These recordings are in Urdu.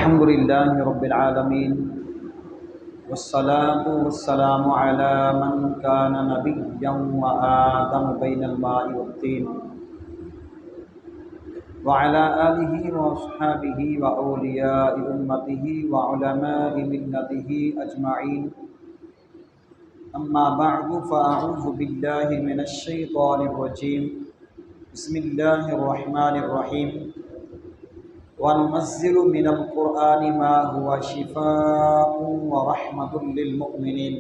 الحمد لله رب العالمين والصلاة والسلام على من كان نبيا وآدم بين الماء والطين وعلى آله وأصحابه وأولياء أمته وعلماء ملته أجمعين. أما بعد فأعوذ بالله من الشيطان الرجيم. بسم الله الرحمن الرحيم. وَنُنَزِّلُ مِنَ الْقُرْآنِ مَا هُوَ شِفَاءٌ وَرَحْمَةٌ لِّلْمُؤْمِنِينَ.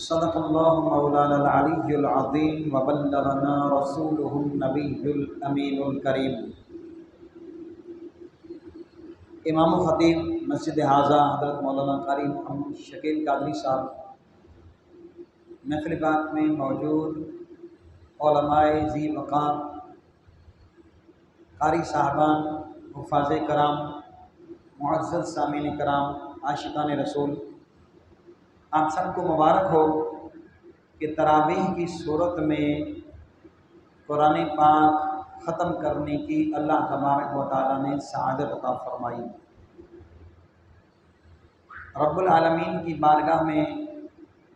صدق الله مولانا العلي العظيم وبلغنا رسوله النبي الأمين الكريم. امام و خطیب مسجد حاضہ حضرت مولانا قاری محمد شکیل قادری صاحب، محفل پاک میں موجود علماء ذی وقار، قاری صاحبان، حفاظ کرام، معزز سامعین کرام، عاشقان رسول، آپ سب کو مبارک ہو کہ تراویح کی صورت میں قرآن پاک ختم کرنے کی اللہ تبارک و تعالیٰ نے سعادت عطا فرمائی. رب العالمین کی بارگاہ میں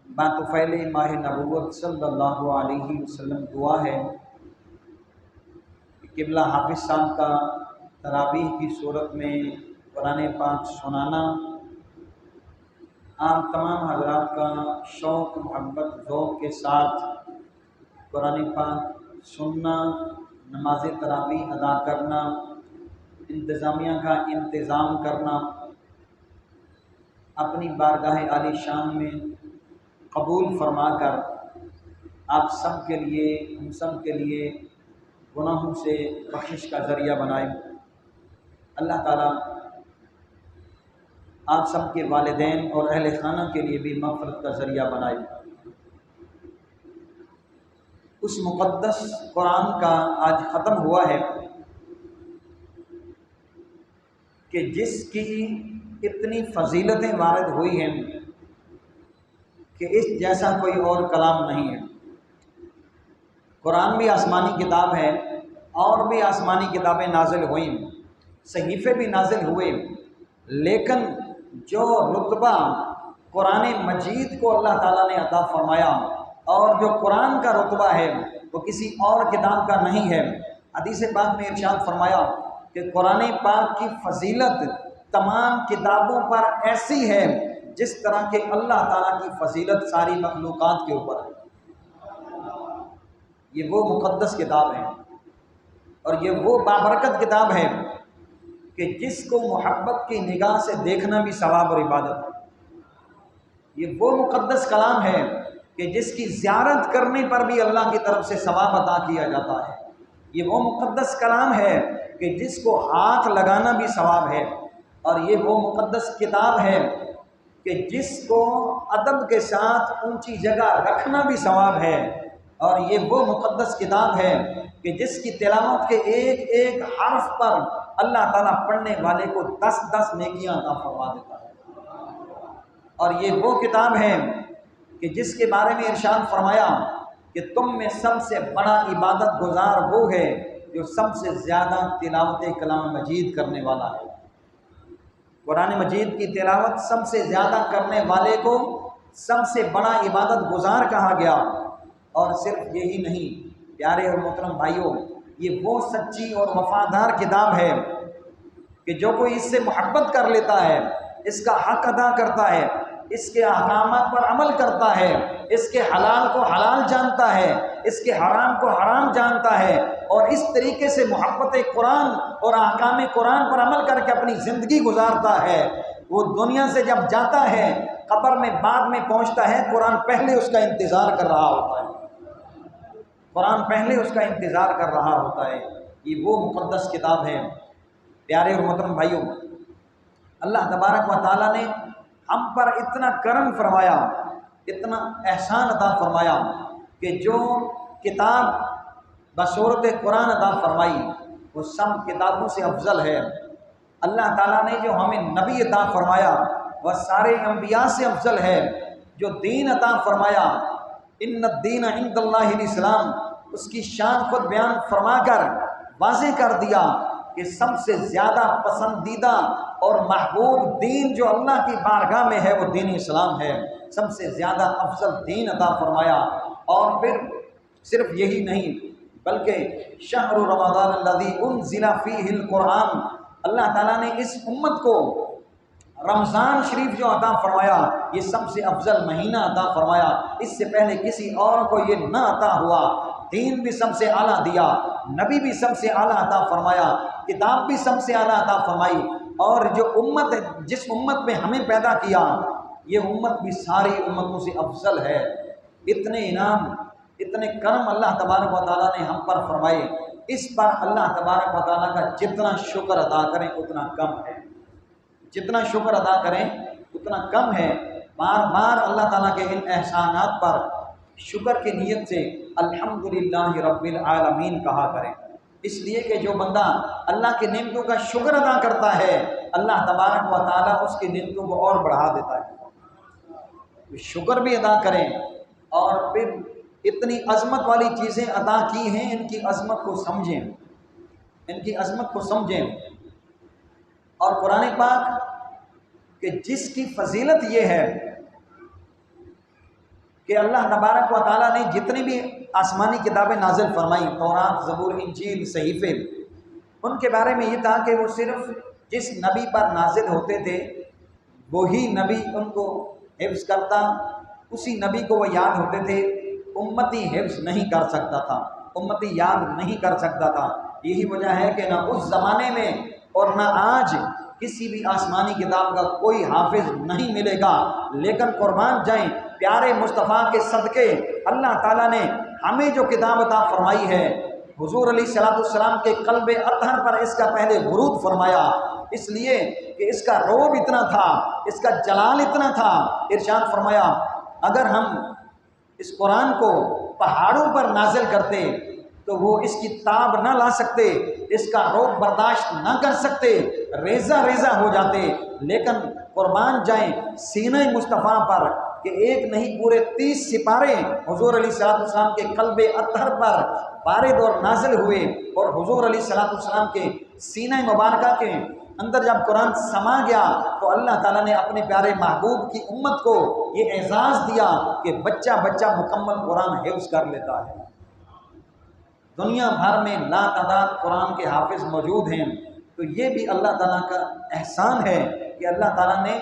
بطفیل ماہ نبوت صلی اللہ علیہ وسلم دعا ہے کہ قبلہ حافظ صاحب کا تراویح کی صورت میں قرآن پاک سنانا آپ تمام حضرات کا شوق، محبت، ذوق کے ساتھ قرآن پاک سننا، نماز تراویح ادا کرنا، انتظامیہ کا انتظام کرنا اپنی بارگاہ عالی شان میں قبول فرما کر آپ سب کے لیے، ہم سب کے لیے گناہوں سے بخشش کا ذریعہ بنائے. اللہ تعالیٰ آپ سب کے والدین اور اہل خانہ کے لیے بھی مغفرت کا ذریعہ بنائے. اس مقدس قرآن کا آج ختم ہوا ہے کہ جس کی اتنی فضیلتیں وارد ہوئی ہیں کہ اس جیسا کوئی اور کلام نہیں ہے. قرآن بھی آسمانی کتاب ہے، اور بھی آسمانی کتابیں نازل ہوئیں، صحیفے بھی نازل ہوئے، لیکن جو رتبہ قرآن مجید کو اللہ تعالیٰ نے عطا فرمایا اور جو قرآن کا رتبہ ہے وہ کسی اور کتاب کا نہیں ہے. حدیث پاک میں ارشاد فرمایا کہ قرآن پاک کی فضیلت تمام کتابوں پر ایسی ہے جس طرح کہ اللہ تعالیٰ کی فضیلت ساری مخلوقات کے اوپر ہے. یہ وہ مقدس کتاب ہے اور یہ وہ بابرکت کتاب ہے کہ جس کو محبت کی نگاہ سے دیکھنا بھی ثواب اور عبادت ہے. یہ وہ مقدس کلام ہے کہ جس کی زیارت کرنے پر بھی اللہ کی طرف سے ثواب عطا کیا جاتا ہے. یہ وہ مقدس کلام ہے کہ جس کو ہاتھ لگانا بھی ثواب ہے. اور یہ وہ مقدس کتاب ہے کہ جس کو ادب کے ساتھ اونچی جگہ رکھنا بھی ثواب ہے. اور یہ وہ مقدس کتاب ہے کہ جس کی تلاوت کے ایک ایک حرف پر اللہ تعالیٰ پڑھنے والے کو 10 نیکیاں عطا فرما دیتا ہے. اور یہ وہ کتاب ہے کہ جس کے بارے میں ارشاد فرمایا کہ تم میں سب سے بڑا عبادت گزار وہ ہے جو سب سے زیادہ تلاوت کلام مجید کرنے والا ہے. قرآن مجید کی تلاوت سب سے زیادہ کرنے والے کو سب سے بڑا عبادت گزار کہا گیا. اور صرف یہی نہیں پیارے اور محترم بھائیوں، یہ وہ سچی اور وفادار کتاب ہے کہ جو کوئی اس سے محبت کر لیتا ہے، اس کا حق ادا کرتا ہے، اس کے احکامات پر عمل کرتا ہے، اس کے حلال کو حلال جانتا ہے، اس کے حرام کو حرام جانتا ہے، اور اس طریقے سے محبت قرآن اور احکام قرآن پر عمل کر کے اپنی زندگی گزارتا ہے، وہ دنیا سے جب جاتا ہے قبر میں بعد میں پہنچتا ہے، قرآن پہلے اس کا انتظار کر رہا ہوتا ہے. قرآن پہلے اس کا انتظار کر رہا ہوتا ہے. یہ وہ مقدس کتاب ہے. پیارے اور محترم بھائیوں، اللہ تبارک و تعالیٰ نے ہم پر اتنا کرم فرمایا، اتنا احسان عطا فرمایا کہ جو کتاب بصورت قرآن عطا فرمائی وہ سب کتابوں سے افضل ہے. اللہ تعالیٰ نے جو ہمیں نبی عطا فرمایا وہ سارے انبیاء سے افضل ہے. جو دین عطا فرمایا، ان الدین عند اللہ الاسلام، اس کی شان خود بیان فرما کر واضح کر دیا کہ سب سے زیادہ پسندیدہ اور محبوب دین جو اللہ کی بارگاہ میں ہے وہ دین اسلام ہے، سب سے زیادہ افضل دین عطا فرمایا۔ اور پھر صرف یہی نہیں بلکہ شہر رمضان الذی انزل فیہ القرآن، اللہ تعالیٰ نے اس امت کو رمضان شریف جو عطا فرمایا یہ سب سے افضل مہینہ عطا فرمایا، اس سے پہلے کسی اور کو یہ نہ عطا ہوا۔ دین بھی سب سے اعلیٰ دیا، نبی بھی سب سے اعلیٰ عطا فرمایا، کتاب بھی سب سے اعلیٰ عطا فرمائی، اور جو امت جس امت میں ہمیں پیدا کیا یہ امت بھی ساری امتوں سے افضل ہے۔ اتنے انعام اتنے کرم اللہ تبارک و تعالیٰ نے ہم پر فرمائے، اس پر اللہ تبارک و تعالیٰ کا جتنا شکر ادا کریں اتنا کم ہے، جتنا شکر ادا کریں اتنا کم ہے۔ بار بار اللہ تعالیٰ کے ان احسانات پر شکر کی نیت سے الحمدللہ رب العالمین کہا کریں، اس لیے کہ جو بندہ اللہ کی نعمتوں کا شکر ادا کرتا ہے اللہ تبارک و تعالیٰ اس کی نعمتوں کو اور بڑھا دیتا ہے۔ شکر بھی ادا کریں، اور پھر اتنی عظمت والی چیزیں عطا کی ہیں، ان کی عظمت کو سمجھیں، ان کی عظمت کو سمجھیں۔ اور قرآن پاک کہ جس کی فضیلت یہ ہے کہ اللہ تبارک و تعالیٰ نے جتنی بھی آسمانی کتابیں نازل فرمائیں، تورات، زبور، انجیل، صحیفے، ان کے بارے میں یہ تھا کہ وہ صرف جس نبی پر نازل ہوتے تھے وہی نبی ان کو حفظ کرتا، اسی نبی کو وہ یاد ہوتے تھے، امتی حفظ نہیں کر سکتا تھا، امتی یاد نہیں کر سکتا تھا۔ یہی وجہ ہے کہ نہ اس زمانے میں اور نہ آج کسی بھی آسمانی کتاب کا کوئی حافظ نہیں ملے گا، لیکن قربان جائیں پیارے مصطفیٰ کے صدقے اللہ تعالیٰ نے ہمیں جو کتاب عطا فرمائی ہے، حضور علیہ الصلوۃ والسلام کے قلب اطہر پر اس کا پہلے ورود فرمایا، اس لیے کہ اس کا روب اتنا تھا، اس کا جلال اتنا تھا۔ ارشاد فرمایا اگر ہم اس قرآن کو پہاڑوں پر نازل کرتے تو وہ اس کی تاب نہ لا سکتے، اس کا روب برداشت نہ کر سکتے، ریزہ ریزہ ہو جاتے، لیکن قربان جائیں سینہ مصطفیٰ پر کہ ایک نہیں پورے 30 سپارے حضور علیہ الصلوۃ والسلام کے قلب اطہر پر وارد اور نازل ہوئے، اور حضور علیہ الصلوۃ والسلام کے سینہ مبارکہ کے اندر جب قرآن سما گیا تو اللہ تعالیٰ نے اپنے پیارے محبوب کی امت کو یہ اعزاز دیا کہ بچہ بچہ مکمل قرآن حفظ کر لیتا ہے۔ دنیا بھر میں لا تعداد قرآن کے حافظ موجود ہیں، تو یہ بھی اللہ تعالیٰ کا احسان ہے کہ اللہ تعالیٰ نے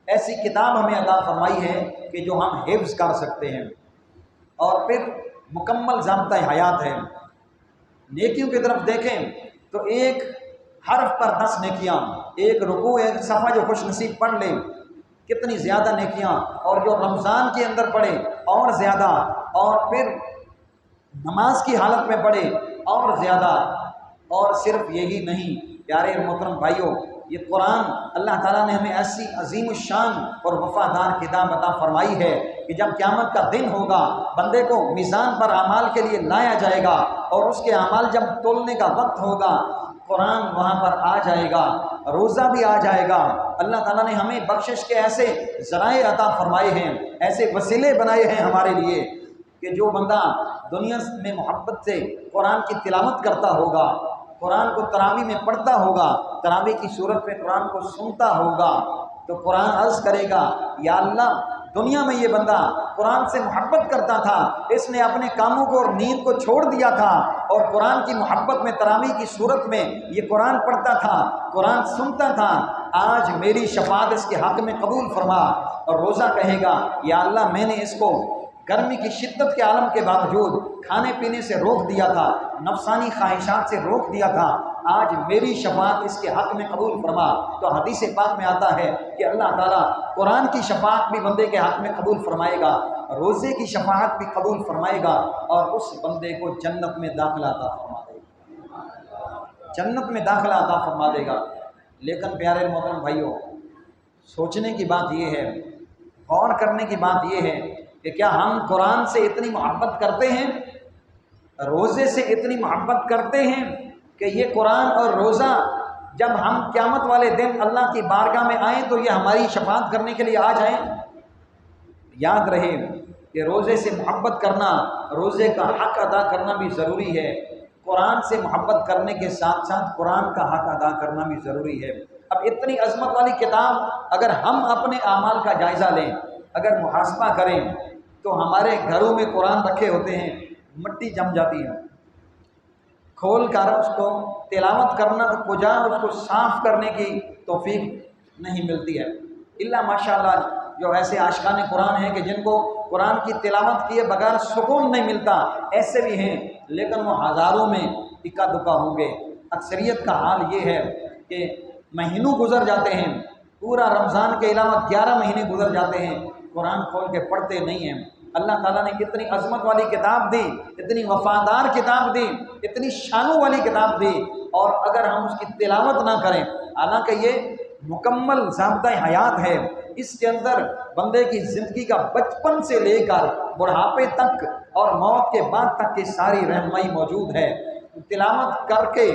ایسی کتاب ہمیں عطا فرمائی ہے کہ جو ہم حفظ کر سکتے ہیں، اور پھر مکمل ضابطہ حیات ہے۔ نیکیوں کی طرف دیکھیں تو ایک حرف پر 10 نیکیاں، ایک رکوع ایک صفحہ جو خوش نصیب پڑھ لے کتنی زیادہ نیکیاں، اور جو رمضان کے اندر پڑھے اور زیادہ، اور پھر نماز کی حالت میں پڑھے اور زیادہ۔ اور صرف یہی نہیں پیارے محترم بھائیوں، یہ قرآن اللہ تعالیٰ نے ہمیں ایسی عظیم الشان اور وفادار کتاب عطا فرمائی ہے کہ جب قیامت کا دن ہوگا بندے کو میزان پر اعمال کے لیے لایا جائے گا، اور اس کے اعمال جب تولنے کا وقت ہوگا قرآن وہاں پر آ جائے گا، روزہ بھی آ جائے گا۔ اللہ تعالیٰ نے ہمیں بخشش کے ایسے ذرائع عطا فرمائے ہیں، ایسے وسیلے بنائے ہیں ہمارے لیے کہ جو بندہ دنیا میں محبت سے قرآن کی تلاوت کرتا ہوگا، قرآن کو تراویح میں پڑھتا ہوگا، تراویح کی صورت میں قرآن کو سنتا ہوگا، تو قرآن عرض کرے گا یا اللہ دنیا میں یہ بندہ قرآن سے محبت کرتا تھا، اس نے اپنے کاموں کو اور نیند کو چھوڑ دیا تھا، اور قرآن کی محبت میں تراویح کی صورت میں یہ قرآن پڑھتا تھا، قرآن سنتا تھا، آج میری شفاعت اس کے حق میں قبول فرما۔ اور روزہ کہے گا یا اللہ میں نے اس کو گرمی کی شدت کے عالم کے باوجود کھانے پینے سے روک دیا تھا، نفسانی خواہشات سے روک دیا تھا، آج میری شفاعت اس کے حق میں قبول فرما۔ تو حدیث پاک میں آتا ہے کہ اللہ تعالیٰ قرآن کی شفاعت بھی بندے کے حق میں قبول فرمائے گا، روزے کی شفاعت بھی قبول فرمائے گا، اور اس بندے کو جنت میں داخلہ عطا فرما دے گا، جنت میں داخلہ عطا فرما دے گا۔ لیکن پیارے محترم بھائیوں، سوچنے کی بات یہ ہے، غور کرنے کی بات یہ ہے کہ کیا ہم قرآن سے اتنی محبت کرتے ہیں، روزے سے اتنی محبت کرتے ہیں کہ یہ قرآن اور روزہ جب ہم قیامت والے دن اللہ کی بارگاہ میں آئیں تو یہ ہماری شفاعت کرنے کے لیے آ جائیں؟ یاد رہے کہ روزے سے محبت کرنا، روزے کا حق ادا کرنا بھی ضروری ہے، قرآن سے محبت کرنے کے ساتھ ساتھ قرآن کا حق ادا کرنا بھی ضروری ہے۔ اب اتنی عظمت والی کتاب اگر ہم اپنے اعمال کا جائزہ لیں، اگر محاسبہ کریں، تو ہمارے گھروں میں قرآن رکھے ہوتے ہیں، مٹی جم جاتی ہے، کھول کر اس کو تلاوت کرنا تو کجا اس کو صاف کرنے کی توفیق نہیں ملتی ہے، الا ماشاءاللہ جو ایسے عاشقان قرآن ہیں کہ جن کو قرآن کی تلاوت کیے بغیر سکون نہیں ملتا، ایسے بھی ہیں، لیکن وہ ہزاروں میں اکا دکا ہوں گے۔ اکثریت کا حال یہ ہے کہ مہینوں گزر جاتے ہیں، پورا رمضان کے علاوہ 11 مہینے گزر جاتے ہیں، قرآن کھول کے پڑھتے نہیں ہیں۔ اللہ تعالیٰ نے کتنی عظمت والی کتاب دی، اتنی وفادار کتاب دی، اتنی شانوں والی کتاب دی، اور اگر ہم اس کی تلاوت نہ کریں، حالانکہ یہ مکمل ضابطۂ حیات ہے، اس کے اندر بندے کی زندگی کا بچپن سے لے کر بڑھاپے تک اور موت کے بعد تک کی ساری رہنمائی موجود ہے۔ تلاوت کر کے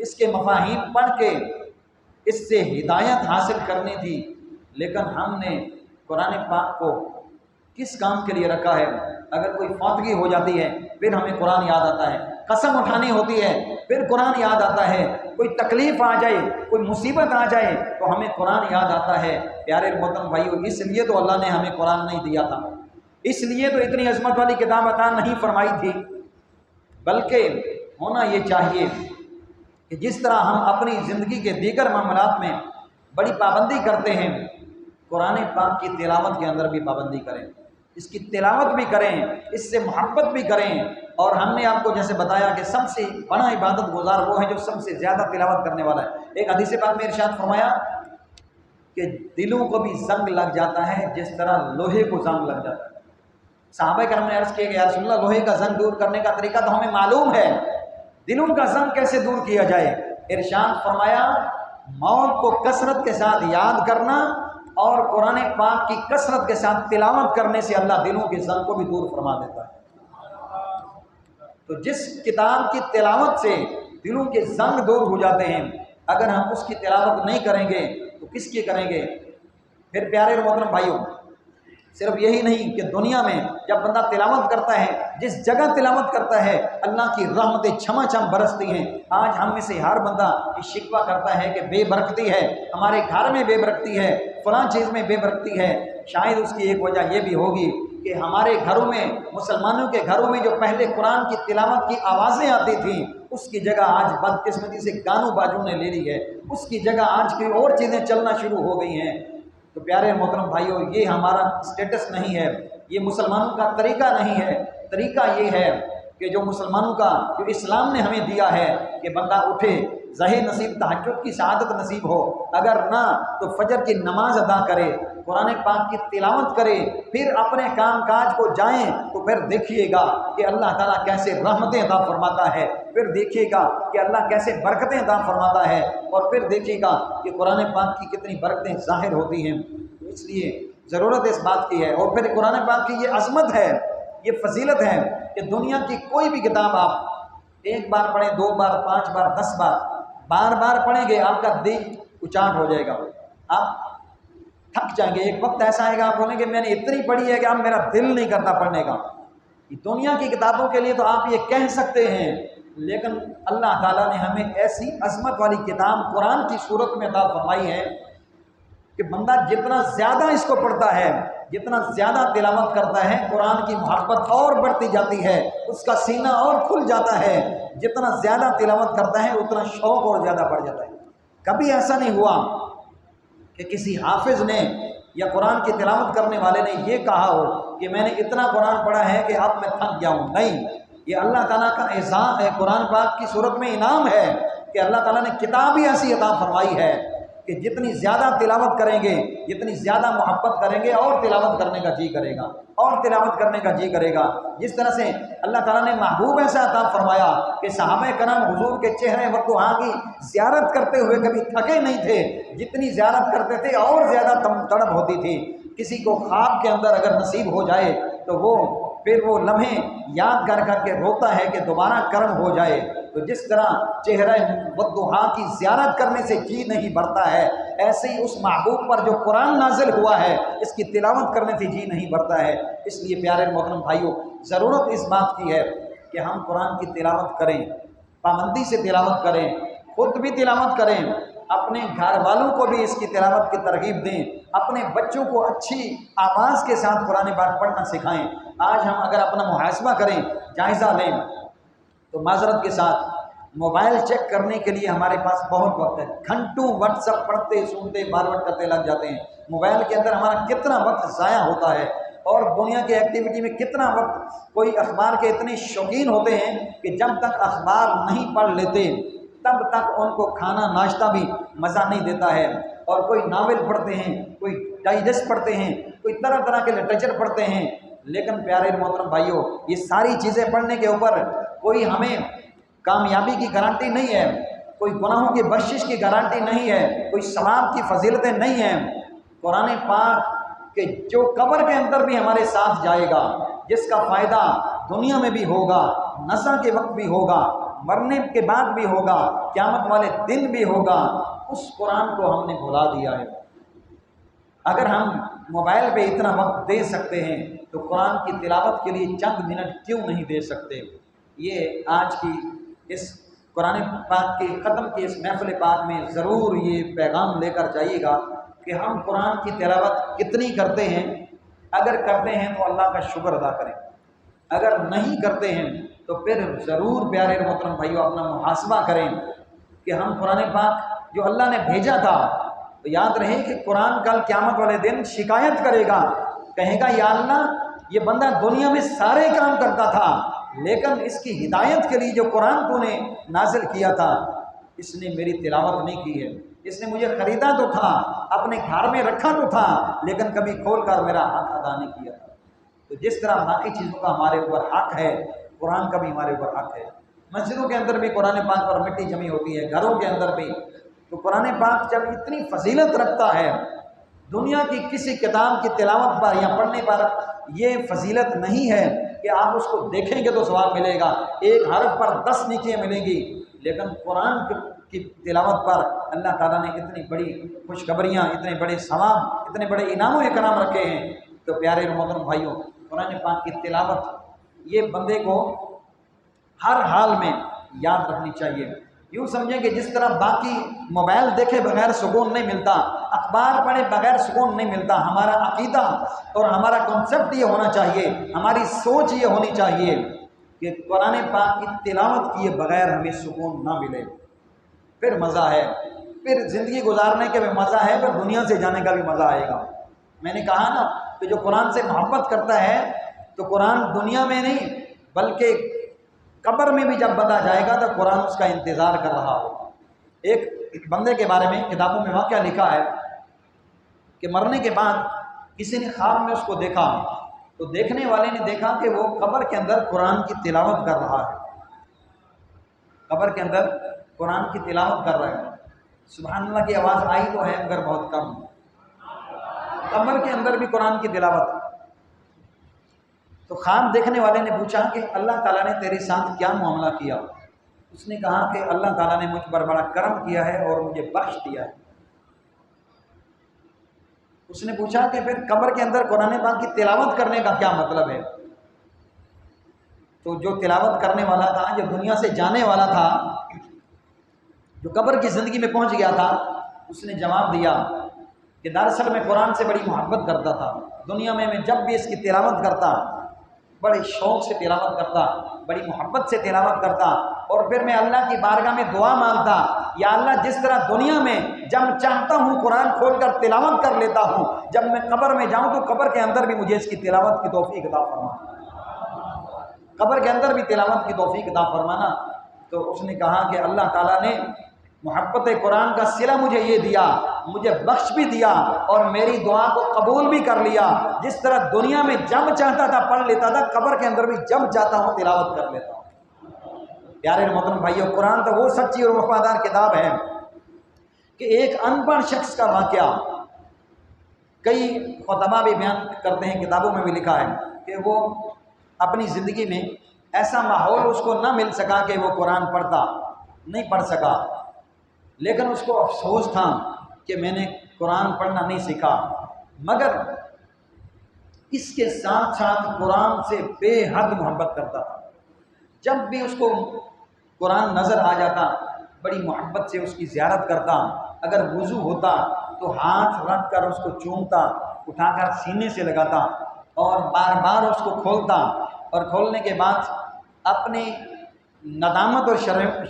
اس کے مفاہیم پڑھ کے اس سے ہدایت حاصل کرنی تھی، لیکن ہم نے قرآن پاک کو کس کام کے لیے رکھا ہے؟ اگر کوئی فوتگی ہو جاتی ہے پھر ہمیں قرآن یاد آتا ہے، قسم اٹھانی ہوتی ہے پھر قرآن یاد آتا ہے، کوئی تکلیف آ جائے، کوئی مصیبت آ جائے تو ہمیں قرآن یاد آتا ہے۔ پیارے محترم بھائیو، اس لیے تو اللہ نے ہمیں قرآن نہیں دیا تھا، اس لیے تو اتنی عظمت والی کتاب عطا نہیں فرمائی تھی، بلکہ ہونا یہ چاہیے کہ جس طرح ہم اپنی زندگی کے دیگر معاملات میں بڑی پابندی کرتے ہیں، قرآن پاک کی تلاوت کے اندر بھی پابندی کریں، اس کی تلاوت بھی کریں، اس سے محبت بھی کریں۔ اور ہم نے آپ کو جیسے بتایا کہ سب سے بڑا عبادت گزار وہ ہے جو سب سے زیادہ تلاوت کرنے والا ہے۔ ایک حدیث پاک میں ارشاد فرمایا کہ دلوں کو بھی زنگ لگ جاتا ہے جس طرح لوہے کو زنگ لگ جاتا ہے۔ صحابہ کرام نے عرض کیا کہ یا رسول اللہ، لوہے کا زنگ دور کرنے کا طریقہ تو ہمیں معلوم ہے، دلوں کا زنگ کیسے دور کیا جائے؟ ارشاد فرمایا موت کو کثرت کے ساتھ یاد کرنا اور قرآن پاک کی کثرت کے ساتھ تلاوت کرنے سے اللہ دلوں کے زنگ کو بھی دور فرما دیتا ہے۔ تو جس کتاب کی تلاوت سے دلوں کے زنگ دور ہو جاتے ہیں، اگر ہم اس کی تلاوت نہیں کریں گے تو کس کی کریں گے؟ پھر پیارے اور محترم بھائیوں، صرف یہی نہیں کہ دنیا میں جب بندہ تلاوت کرتا ہے، جس جگہ تلاوت کرتا ہے اللہ کی رحمتیں چھما چھم برستی ہیں۔ آج ہم میں سے ہر بندہ یہ شکوہ کرتا ہے کہ بے برکتی ہے، ہمارے گھر میں بے برکتی ہے، فلاں چیز میں بے برکتی ہے۔ شاید اس کی ایک وجہ یہ بھی ہوگی کہ ہمارے گھروں میں، مسلمانوں کے گھروں میں جو پہلے قرآن کی تلاوت کی آوازیں آتی تھیں، اس کی جگہ آج بدقسمتی سے گانوں باجوں نے لے لی ہے، اس کی جگہ آج کوئی اور چیزیں چلنا شروع ہو گئی ہیں۔ تو پیارے محترم بھائیوں، یہ ہمارا اسٹیٹس نہیں ہے، یہ مسلمانوں کا طریقہ نہیں ہے۔ طریقہ یہ ہے کہ جو مسلمانوں کا، جو اسلام نے ہمیں دیا ہے کہ بندہ اٹھے، ظہر نصیب تہجد کی سعادت نصیب ہو، اگر نہ تو فجر کی نماز ادا کرے، قرآن پاک کی تلاوت کرے، پھر اپنے کام کاج کو جائیں، تو پھر دیکھیے گا کہ اللہ تعالیٰ کیسے رحمتیں عطا فرماتا ہے، پھر دیکھیے گا کہ اللہ کیسے برکتیں عطا فرماتا ہے، اور پھر دیکھیے گا کہ قرآن پاک کی کتنی برکتیں ظاہر ہوتی ہیں۔ اس لیے ضرورت اس بات کی ہے، اور پھر قرآن پاک کی یہ عظمت ہے، یہ فضیلت ہے کہ دنیا کی کوئی بھی کتاب آپ ایک بار پڑھیں، 2 بار، 5 بار، 10 بار، بار بار پڑھیں گے آپ کا دل اچاٹ ہو جائے گا، آپ تھک جائیں گے۔ ایک وقت ایسا آئے گا آپ بولیں گے میں نے اتنی پڑھی ہے کہ اب میرا دل نہیں کرتا پڑھنے کا۔ دنیا کی کتابوں کے لیے تو آپ یہ کہہ سکتے ہیں، لیکن اللہ تعالیٰ نے ہمیں ایسی عظمت والی کتاب قرآن کی صورت میں عطا فرمائی ہے کہ بندہ جتنا زیادہ اس کو پڑھتا ہے، جتنا زیادہ تلاوت کرتا ہے، قرآن کی محبت اور بڑھتی جاتی ہے، اس کا سینہ اور کھل جاتا ہے۔ جتنا زیادہ تلاوت کرتا ہے اتنا شوق اور زیادہ بڑھ جاتا ہے۔ کبھی ایسا نہیں ہوا کہ کسی حافظ نے یا قرآن کی تلاوت کرنے والے نے یہ کہا ہو کہ میں نے اتنا قرآن پڑھا ہے کہ اب میں تھک گیا ہوں۔ نہیں، یہ اللہ تعالیٰ کا احسان ہے، قرآن پاک کی صورت میں انعام ہے کہ اللہ تعالیٰ نے کتاب ہی ایسی عطا فرمائی ہے کہ جتنی زیادہ تلاوت کریں گے، جتنی زیادہ محبت کریں گے، اور تلاوت کرنے کا جی کرے گا، اور تلاوت کرنے کا جی کرے گا۔ جس طرح سے اللہ تعالیٰ نے محبوب ایسا عطا فرمایا کہ صحابہ کرام حضور کے چہرے وقوعہ کی زیارت کرتے ہوئے کبھی تھکے نہیں تھے، جتنی زیارت کرتے تھے اور زیادہ تڑپ ہوتی تھی۔ کسی کو خواب کے اندر اگر نصیب ہو جائے تو وہ پھر وہ لمحے یاد کر کر کے روتا ہے کہ دوبارہ کرم ہو جائے۔ تو جس طرح چہرہ والضحیٰ کی زیارت کرنے سے جی نہیں بھرتا ہے، ایسے ہی اس محبوب پر جو قرآن نازل ہوا ہے اس کی تلاوت کرنے سے جی نہیں بھرتا ہے۔ اس لیے پیارے محترم بھائیوں، ضرورت اس بات کی ہے کہ ہم قرآن کی تلاوت کریں، پابندی سے تلاوت کریں، خود بھی تلاوت کریں، اپنے گھر والوں کو بھی اس کی تلاوت کی ترغیب دیں، اپنے بچوں کو اچھی آواز کے ساتھ قرآن پاک پڑھنا سکھائیں۔ آج ہم اگر اپنا محاسبہ کریں، جائزہ لیں، تو معذرت کے ساتھ موبائل چیک کرنے کے لیے ہمارے پاس بہت وقت ہے، گھنٹوں واٹس ایپ پڑھتے سنتے فارورڈ کرتے لگ جاتے ہیں۔ موبائل کے اندر ہمارا کتنا وقت ضائع ہوتا ہے، اور دنیا کے ایکٹیویٹی میں کتنا وقت۔ کوئی اخبار کے اتنے شوقین ہوتے ہیں کہ جب تک اخبار نہیں پڑھ لیتے تب تک ان کو کھانا ناشتہ بھی مزہ نہیں دیتا ہے، اور کوئی ناول پڑھتے ہیں، کوئی ڈائجسٹ پڑھتے ہیں، کوئی طرح طرح کے لٹریچر پڑھتے ہیں۔ لیکن پیارے محترم بھائیوں، یہ ساری چیزیں پڑھنے کے اوپر کوئی ہمیں کامیابی کی گارنٹی نہیں ہے، کوئی گناہوں کی بخشش کی گارنٹی نہیں ہے، کوئی ثواب کی فضیلتیں نہیں ہیں۔ قرآن پاک کہ جو قبر کے اندر بھی ہمارے ساتھ جائے گا، جس کا فائدہ دنیا میں بھی ہوگا، نزع کے وقت بھی ہوگا، مرنے کے بعد بھی ہوگا، قیامت والے دن بھی ہوگا، اس قرآن کو ہم نے بھلا دیا ہے۔ اگر ہم موبائل پہ اتنا وقت دے سکتے ہیں تو قرآن کی تلاوت کے لیے چند منٹ کیوں نہیں دے سکتے؟ یہ آج کی اس قرآن پاک کے ختم کی اس محفل پاک میں ضرور یہ پیغام لے کر جائیے گا کہ ہم قرآن کی تلاوت کتنی کرتے ہیں۔ اگر کرتے ہیں تو اللہ کا شکر ادا کریں، اگر نہیں کرتے ہیں تو پھر ضرور پیارے محترم بھائیو اپنا محاسبہ کریں کہ ہم قرآن پاک جو اللہ نے بھیجا تھا، تو یاد رہے کہ قرآن کل قیامت والے دن شکایت کرے گا، کہے گا یا اللہ یہ بندہ دنیا میں سارے کام کرتا تھا، لیکن اس کی ہدایت کے لیے جو قرآن تو نے نازل کیا تھا اس نے میری تلاوت نہیں کی ہے، اس نے مجھے خریدا تو تھا، اپنے گھر میں رکھا تو تھا، لیکن کبھی کھول کر میرا حق ادا نہیں کیا تھا۔ تو جس طرح باقی چیزوں کا ہمارے اوپر حق ہے، قرآن کا بھی ہمارے اوپر حق ہے۔ مسجدوں کے اندر بھی قرآن پاک پر مٹی جمی ہوتی ہے، گھروں کے اندر بھی۔ تو قرآن پاک جب اتنی فضیلت رکھتا ہے، دنیا کی کسی کتاب کی تلاوت پر یا پڑھنے پر یہ فضیلت نہیں ہے کہ آپ اس کو دیکھیں گے تو ثواب ملے گا، ایک حرف پر 10 نیکیاں ملیں گی، لیکن قرآن کی تلاوت پر اللہ تعالیٰ نے اتنی بڑی خوشخبریاں، اتنے بڑے ثواب، اتنے بڑے انعام و اکرام رکھے ہیں۔ تو پیارے محترم بھائیوں، قرآن پاک کی تلاوت یہ بندے کو ہر حال میں یاد رکھنی چاہیے۔ یوں سمجھیں کہ جس طرح باقی موبائل دیکھے بغیر سکون نہیں ملتا، اخبار پڑھے بغیر سکون نہیں ملتا، ہمارا عقیدہ اور ہمارا کنسپٹ یہ ہونا چاہیے، ہماری سوچ یہ ہونی چاہیے کہ قرآن پاک کی تلاوت کیے بغیر ہمیں سکون نہ ملے، پھر مزہ ہے، پھر زندگی گزارنے کے بھی مزہ ہے، پھر دنیا سے جانے کا بھی مزہ آئے گا۔ میں نے کہا نا کہ جو قرآن سے محبت کرتا ہے تو قرآن دنیا میں نہیں بلکہ قبر میں بھی جب بندہ جائے گا تو قرآن اس کا انتظار کر رہا ہوگا۔ ایک بندے کے بارے میں کتابوں میں واقعہ لکھا ہے کہ مرنے کے بعد کسی نے خواب میں اس کو دیکھا، تو دیکھنے والے نے دیکھا کہ وہ قبر کے اندر قرآن کی تلاوت کر رہا ہے، قبر کے اندر قرآن کی تلاوت کر رہا ہے۔ سبحان اللہ کی آواز آئی تو ہے مگر بہت کم، قبر کے اندر بھی قرآن کی تلاوت۔ تو خواب دیکھنے والے نے پوچھا کہ اللہ تعالیٰ نے تیرے ساتھ کیا معاملہ کیا؟ اس نے کہا کہ اللہ تعالیٰ نے مجھ پر بڑا کرم کیا ہے اور مجھے بخش دیا ہے۔ اس نے پوچھا کہ پھر قبر کے اندر قرآن پاک کی تلاوت کرنے کا کیا مطلب ہے؟ تو جو تلاوت کرنے والا تھا، جو دنیا سے جانے والا تھا، جو قبر کی زندگی میں پہنچ گیا تھا، اس نے جواب دیا کہ دراصل میں قرآن سے بڑی محبت کرتا تھا، دنیا میں جب بھی اس کی تلاوت کرتا بڑے شوق سے تلاوت کرتا، بڑی محبت سے تلاوت کرتا، اور پھر میں اللہ کی بارگاہ میں دعا مانگتا، یا اللہ جس طرح دنیا میں جب چاہتا ہوں قرآن کھول کر تلاوت کر لیتا ہوں، جب میں قبر میں جاؤں تو قبر کے اندر بھی مجھے اس کی تلاوت کی توفیق عطا فرما، قبر کے اندر بھی تلاوت کی توفیق عطا فرمانا۔ تو اس نے کہا کہ اللہ تعالیٰ نے محبت قرآن کا صلہ مجھے یہ دیا، مجھے بخش بھی دیا اور میری دعا کو قبول بھی کر لیا، جس طرح دنیا میں جب چاہتا تھا پڑھ لیتا تھا، قبر کے اندر بھی جب چاہتا ہوں تلاوت کر لیتا ہوں۔ پیارے محترم بھائیو، قرآن تو وہ سچی اور وفادار کتاب ہے کہ ایک ان پڑھ شخص کا واقعہ کئی خطبہ بھی بیان کرتے ہیں، کتابوں میں بھی لکھا ہے کہ وہ اپنی زندگی میں ایسا ماحول اس کو نہ مل سکا کہ وہ قرآن پڑھتا، نہیں پڑھ سکا، لیکن اس کو افسوس تھا کہ میں نے قرآن پڑھنا نہیں سیکھا، مگر اس کے ساتھ ساتھ قرآن سے بے حد محبت کرتا تھا۔ جب بھی اس کو قرآن نظر آ جاتا بڑی محبت سے اس کی زیارت کرتا، اگر وضو ہوتا تو ہاتھ رکھ کر اس کو چومتا، اٹھا کر سینے سے لگاتا اور بار بار اس کو کھولتا، اور کھولنے کے بعد اپنی ندامت اور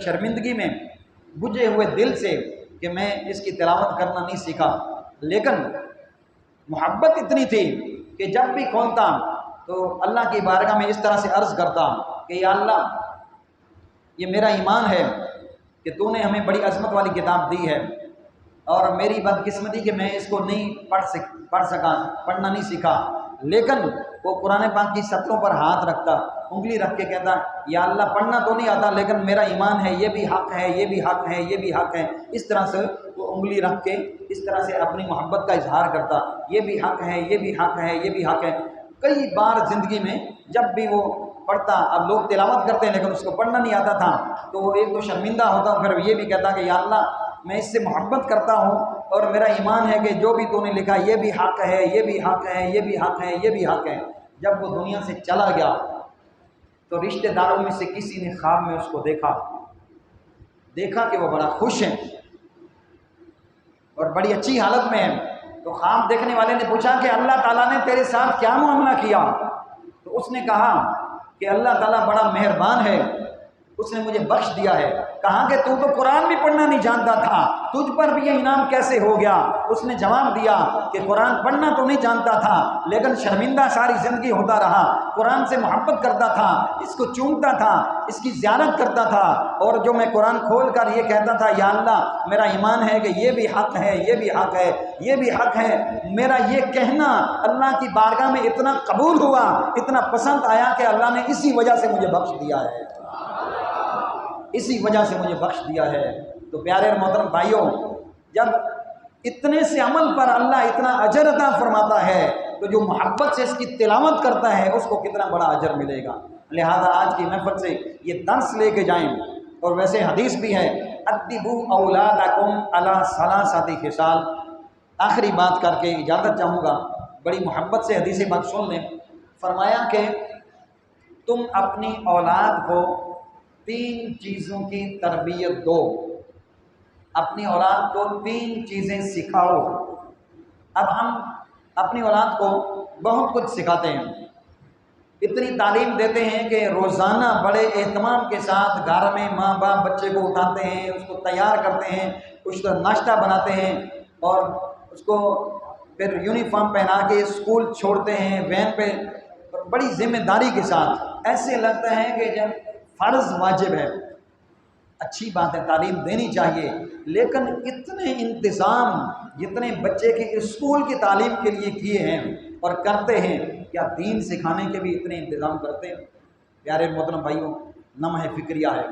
شرمندگی میں بجھے ہوئے دل سے کہ میں اس کی تلاوت کرنا نہیں سیکھا، لیکن محبت اتنی تھی کہ جب بھی کھولتا تو اللہ کی بارگاہ میں اس طرح سے عرض کرتا کہ یا اللہ، یہ میرا ایمان ہے کہ تو نے ہمیں بڑی عظمت والی کتاب دی ہے، اور میری بدقسمتی کہ میں اس کو نہیں پڑھنا نہیں سیکھا، لیکن وہ قرآن پاک کی سطروں پر ہاتھ رکھتا، انگلی رکھ کے کہتا یا اللہ پڑھنا تو نہیں آتا لیکن میرا ایمان ہے، یہ بھی حق ہے، یہ بھی حق ہے، یہ بھی حق ہے، اس طرح سے وہ انگلی رکھ کے اس طرح سے اپنی محبت کا اظہار کرتا، یہ بھی حق ہے، یہ بھی حق ہے، یہ بھی حق ہے۔ کئی بار زندگی میں جب بھی وہ پڑھتا، اب لوگ تلاوت کرتے ہیں لیکن اس کو پڑھنا نہیں آتا تھا، تو وہ ایک تو شرمندہ ہوتا، پھر یہ بھی کہتا کہ یا اللہ میں اس سے محبت کرتا ہوں اور میرا ایمان ہے کہ جو بھی تو نے لکھا یہ بھی حق ہے، یہ بھی حق ہے، یہ بھی حق ہے، یہ بھی حق ہے۔ جب وہ دنیا سے چلا گیا تو رشتہ داروں میں سے کسی نے خواب میں اس کو دیکھا کہ وہ بڑا خوش ہے اور بڑی اچھی حالت میں ہے، تو خواب دیکھنے والے نے پوچھا کہ اللہ تعالیٰ نے تیرے ساتھ کیا معاملہ کیا؟ تو اس نے کہا کہ اللہ تعالیٰ بڑا مہربان ہے، اس نے مجھے بخش دیا ہے۔ کہا کہ تو قرآن بھی پڑھنا نہیں جانتا تھا، تجھ پر بھی یہ انعام کیسے ہو گیا؟ اس نے جواب دیا کہ قرآن پڑھنا تو نہیں جانتا تھا لیکن شرمندہ ساری زندگی ہوتا رہا، قرآن سے محبت کرتا تھا، اس کو چومتا تھا، اس کی زیارت کرتا تھا، اور جو میں قرآن کھول کر یہ کہتا تھا یا اللہ میرا ایمان ہے کہ یہ بھی حق ہے، یہ بھی حق ہے، یہ بھی حق ہے، میرا یہ کہنا اللہ کی بارگاہ میں اتنا قبول ہوا، اتنا پسند آیا کہ اللہ نے اسی وجہ سے مجھے بخش دیا ہے، اسی وجہ سے مجھے بخش دیا ہے۔ تو پیارے اور محترم بھائیوں، جب اتنے سے عمل پر اللہ اتنا اجر عطا فرماتا ہے تو جو محبت سے اس کی تلاوت کرتا ہے اس کو کتنا بڑا اجر ملے گا۔ لہذا آج کی محفل سے یہ درس لے کے جائیں، اور ویسے حدیث بھی ہے ادبوا اولادکم علی ثلاثۃ خصال۔ آخری بات کر کے اجازت چاہوں گا، بڑی محبت سے حدیث بات سن لیں۔ فرمایا کہ تم اپنی اولاد کو 3 چیزوں کی تربیت دو، اپنی اولاد کو 3 چیزیں سکھاؤ۔ اب ہم اپنی اولاد کو بہت کچھ سکھاتے ہیں، اتنی تعلیم دیتے ہیں کہ روزانہ بڑے اہتمام کے ساتھ گھر میں ماں باپ بچے کو اٹھاتے ہیں، اس کو تیار کرتے ہیں، اس کا ناشتہ بناتے ہیں، اور اس کو پھر یونیفارم پہنا کے اسکول چھوڑتے ہیں وین پہ، بڑی ذمہ داری کے ساتھ۔ ایسے لگتا ہے کہ جب فرض واجب ہے، اچھی بات ہے، تعلیم دینی چاہیے، لیکن اتنے انتظام جتنے بچے کے اسکول کی تعلیم کے لیے کیے ہیں اور کرتے ہیں، کیا دین سکھانے کے بھی اتنے انتظام کرتے ہیں؟ پیارے محترم بھائیوں، لمحہ فکریہ ہے،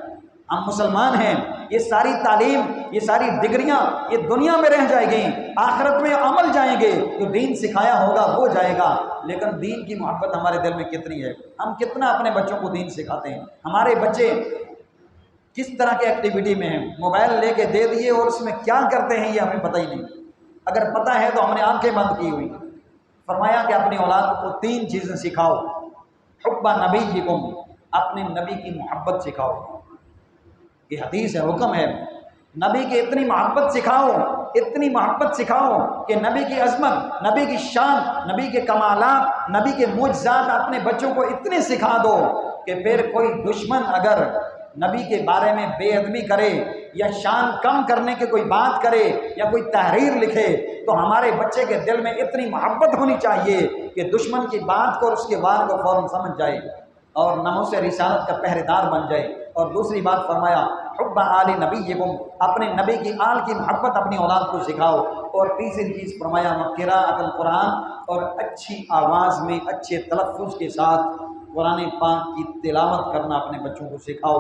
ہم مسلمان ہیں، یہ ساری تعلیم، یہ ساری ڈگریاں یہ دنیا میں رہ جائیں گی، آخرت میں عمل جائیں گے، تو دین سکھایا ہوگا وہ جائے گا، لیکن دین کی محبت ہمارے دل میں کتنی ہے؟ ہم کتنا اپنے بچوں کو دین سکھاتے ہیں؟ ہمارے بچے کس طرح کے ایکٹیویٹی میں ہیں؟ موبائل لے کے دے دیے اور اس میں کیا کرتے ہیں یہ ہمیں پتہ ہی نہیں، اگر پتہ ہے تو ہم نے آنکھیں بند کی ہوئی۔ فرمایا کہ اپنی اولاد کو 3 چیزیں سکھاؤ، حب نبیکم، اپنے نبی کی محبت سکھاؤ، یہ حدیث ہے، حکم ہے، نبی کی اتنی محبت سکھاؤ، اتنی محبت سکھاؤ کہ نبی کی عظمت، نبی کی شان، نبی کے کمالات، نبی کے معجزات اپنے بچوں کو اتنے سکھا دو کہ پھر کوئی دشمن اگر نبی کے بارے میں بے ادبی کرے یا شان کم کرنے کی کوئی بات کرے یا کوئی تحریر لکھے تو ہمارے بچے کے دل میں اتنی محبت ہونی چاہیے کہ دشمن کی بات کو اور اس کے وار کو فوراً سمجھ جائے اور ناموس رسالت کا پہرے دار بن جائے۔ اور دوسری بات فرمایا حب آل نبیکم، اپنے نبی کی آل کی محبت اپنی اولاد کو سکھاؤ۔ اور تیسری چیز فرمایا قراءۃ القرآن، اور اچھی آواز میں اچھے تلفظ کے ساتھ قرآن پاک کی تلاوت کرنا اپنے بچوں کو سکھاؤ۔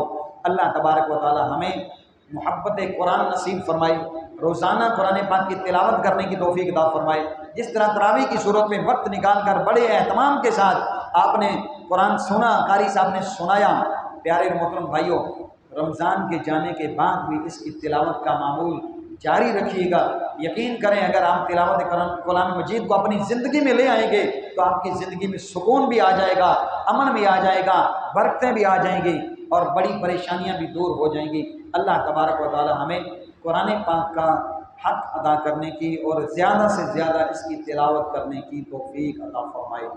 اللہ تبارک و تعالی ہمیں محبت قرآن نصیب فرمائے، روزانہ قرآن پاک کی تلاوت کرنے کی توفیق عطا فرمائے۔ جس طرح تراویح کی صورت میں وقت نکال کر بڑے اہتمام کے ساتھ آپ نے قرآن سنا، قاری صاحب نے سنایا، پیارے محترم بھائیوں، رمضان کے جانے کے بعد بھی اس کی تلاوت کا معمول جاری رکھیے گا۔ یقین کریں اگر آپ تلاوت قرآن مجید کو اپنی زندگی میں لے آئیں گے تو آپ کی زندگی میں سکون بھی آ جائے گا، امن بھی آ جائے گا، برکتیں بھی آ جائیں گی۔ اور بڑی پریشانیاں بھی دور ہو جائیں گی۔ اللہ تبارک و تعالی ہمیں قرآن پاک کا حق ادا کرنے کی اور زیادہ سے زیادہ اس کی تلاوت کرنے کی توفیق عطا فرمائے۔